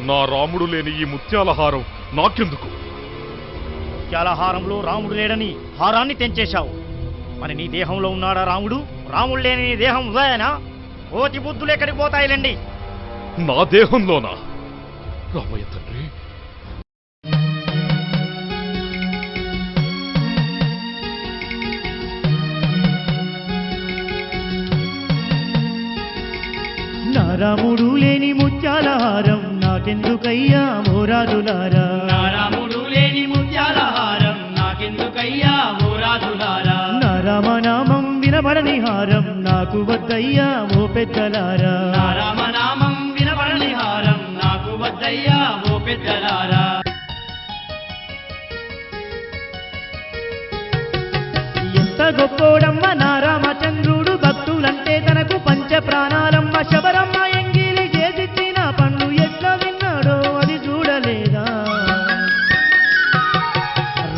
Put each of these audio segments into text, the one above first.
నా రాముడు లేని ఈ ముత్యాలహారం నాకెందుకు? ముత్యాలహారంలో రాముడు లేడని హారాన్ని తెంచేశావు. మరి నీ దేహంలో ఉన్నాడా రాముడు? రాముడు లేని నీ దేహం ఉదయనా? కోతి బుద్ధులు ఎక్కడికి పోతాయిలండి? నా దేహంలోనా? రామయ్య తండ్రి, నా రాముడు లేని ముత్యాలహారం నాకెందుకయ్యా మోరాజులారా? నా రాముడు లేని ముత్యాలహారం నాకెందుకయ్యా ఓ రాజులారా? నా రామనామం వినబడని హారం నాకు వద్దయ్యా ఓ పెద్దలారా. నా రామనామం వినబడని హారం నాకు వద్దయ్యా ఓ పెద్దలారా. ఎంత గొప్పోడమ్మ నా రామచంద్రుడు, భక్తులంటే తనకు పంచ ప్రాణాలమ్మ. శబరమ్మ ఎంగిలి చేసిచ్చిన పన్ను ఎట్లా విన్నాడో అది చూడలేదా?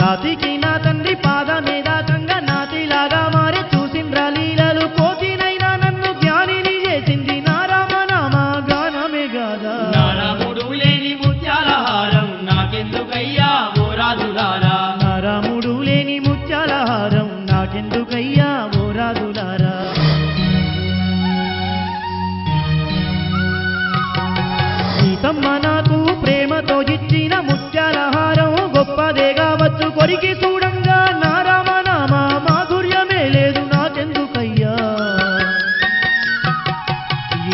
రాతికి నా తండ్రి పాదమేదాకంగా నాతిలాగా మారి చూసిండ్రా లీలలు. కోతినైనా నన్ను జ్ఞానిని చేసింది నా రామనామ గానమే గాదా. నా రాముడు లేని ముత్యాలహారం నాకెందుకయ్యా ఓ రాజులారా? నా రాముడు లేని ముత్యాలహారం నాకెందుకయ్యా ఓ రాజులారా? సీతమ్మ నాకు ప్రేమతో ఇచ్చిన ముత్యాలహారం గొప్పదే కావచ్చు. కొరికి చూడంగా నా రామనామ మాధుర్యమే లేదు నాకెందుకయ్యా?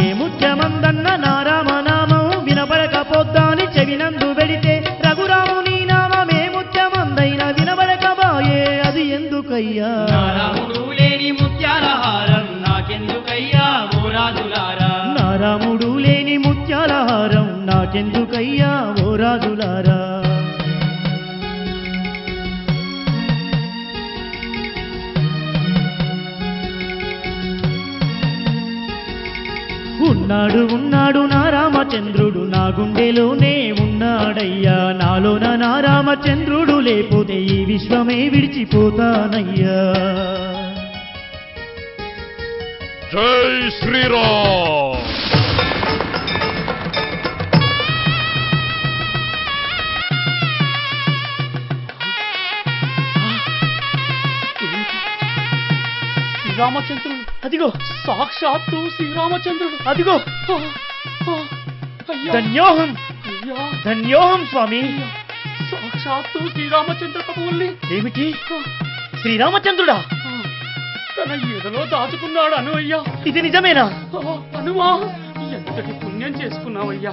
ఏ ముత్యమందన్న నా రామనామం వినబడకపోద్దాని చెవినందు వెడితే, రఘురాముని నామమే ముత్యమందైన వినబడకబాయే అది ఎందుకయ్యా? నా రాముడు లేని ముత్యాలహారం నాకెందుకయ్యా ఓ రాజులారా? నా రాముడు లేని ముత్యాలహారం నాకెందుకయ్యా ఓ రాజులారా? ఉన్నాడు ఉన్నాడు నా రామచంద్రుడు నా గుండెలోనే ఉన్నాడయ్యా. నాలోన నా రామచంద్రుడు లేకపోతే ఈ విశ్వమే విడిచిపోతానయ్యా. జై శ్రీరామ్. శ్రీరామచంద్రుడు, అదిగో సాక్షాత్తు శ్రీరామచంద్రుడు. అదిగో. అయ్యా, ధన్యోహం అయ్యా, ధన్యోహం స్వామి. సాక్షాత్తు శ్రీరామచంద్ర ప్రభువుల్ని ఏమిటి శ్రీరామచంద్రుడా? తన ఎదలో దాచుకున్నాడు అను అయ్యా. ఇది నిజమేనా? అనుమా, ఎంతటి పుణ్యం చేసుకున్నావయ్యా,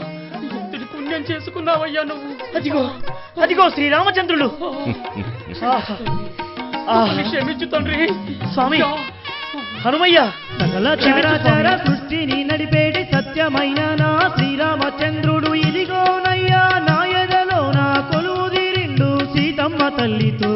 ఎంతటి పుణ్యం చేసుకున్నావయ్యా నువ్వు. అదిగో అదిగో శ్రీరామచంద్రుడు. ఆహా. ఆహా. క్షమించు తండ్రి. స్వామి అయ్యా, హనుమయ్య, సకల చరాచర సృష్టిని నడిపేటి సత్యమైన నా శ్రీరామచంద్రుడు ఇదిగోనయ్యా నా ఎదలో నా కొలువు తీరిండు సీతమ్మ తల్లితో.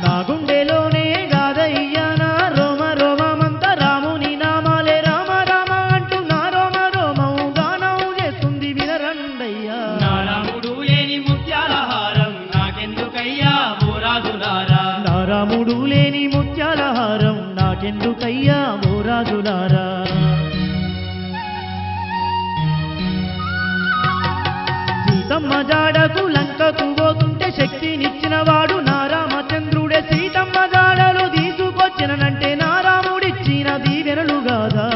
నా గుండెలోనే గాదయ్యా నా రోమ రోమమంత రాముని నామాలే రామ రామ అంటూ నా రోమ రోమం గానం చేస్తుంది వినరండయ్యా. నా రాముడు లేని ముత్యాలహారం నాకెందుకయ్యా ఓ రాజులారా? నా రాముడు లేని ముత్యాలహారం నాకెందుకయ్యా ఓ రాజులారా? సీతమ్మ జాడకు లంకకు పోతుంటే శక్తినిచ్చిన వాడు నా రామచంద్రుడే. సీతమ్మ జాడలు తీసుకొచ్చినంటే నా రాముడిచ్చిన దీవెనలు గాదా.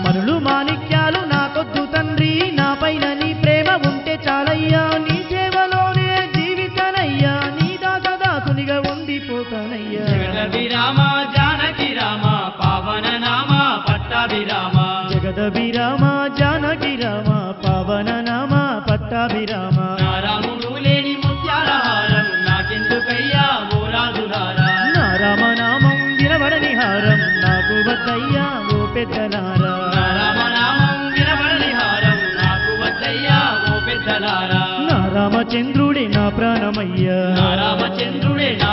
మనులు మాణిక్యాలు నాకొద్దు తండ్రి, నా పైన నీ ప్రేమ ఉంటే చాలయ్యా. నీ సేవలోనే జీవితానయ్యా, నీ దాసదాసునిగా ఉండిపోతానయ్యా. జగదభిరామ జానకి రామ పావన నామ పట్టాభిరామ. జగదభిరామ జానకి రామ పవన నామ పట్టాభిరామ. నా రాముడు లేని ముత్యాలహారం నాకెందుకయ్యా ఓ రాజులారా? నా రామనామం వినబడని హారం నాకు వద్దయ్యా ఓ పెద్దలారా. నా రామనామం వినబడని హారం నాకు వద్దయ్యా ఓ పెద్దలారా. నా రామచంద్రుడే నా ప్రాణమయ్యా. నా రామచంద్రుడే నా